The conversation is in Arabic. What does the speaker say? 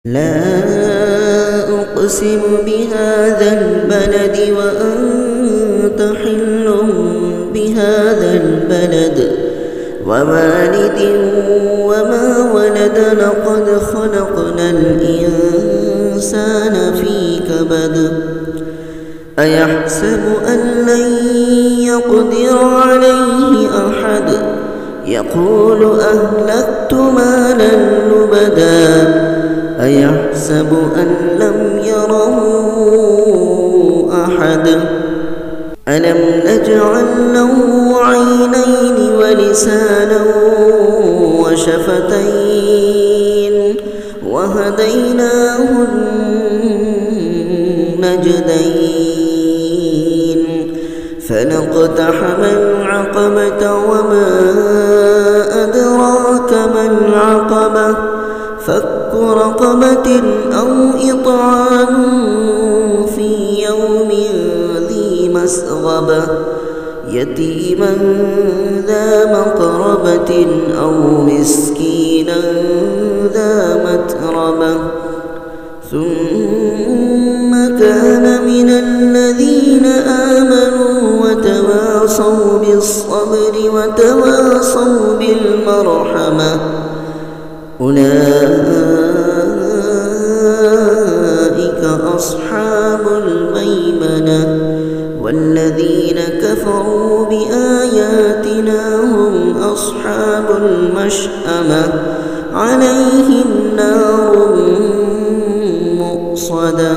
لا أقسم بهذا البلد وأنت حل بهذا البلد ووالد وما ولد لقد خلقنا الإنسان في كبد أيحسب أن لن يقدر عليه أحد يقول أهلكت مالا لبدا أيحسب أن لم يره أحد ألم نجعل له عينين ولسانا وشفتين وهديناه النجدين فلاقتحم العقبة وما أدراك ما العقبة فك رقبة أو إطعام في يوم ذي مسغبة يتيما ذا مقربة أو مسكينا ذا متربة ثم كان من الذين آمنوا وتواصوا بالصبر وتواصوا بالمرحمة أولئك أصحاب الميمنة والذين كفروا بآياتنا هم أصحاب المشأمة عليهم نار مؤصدة.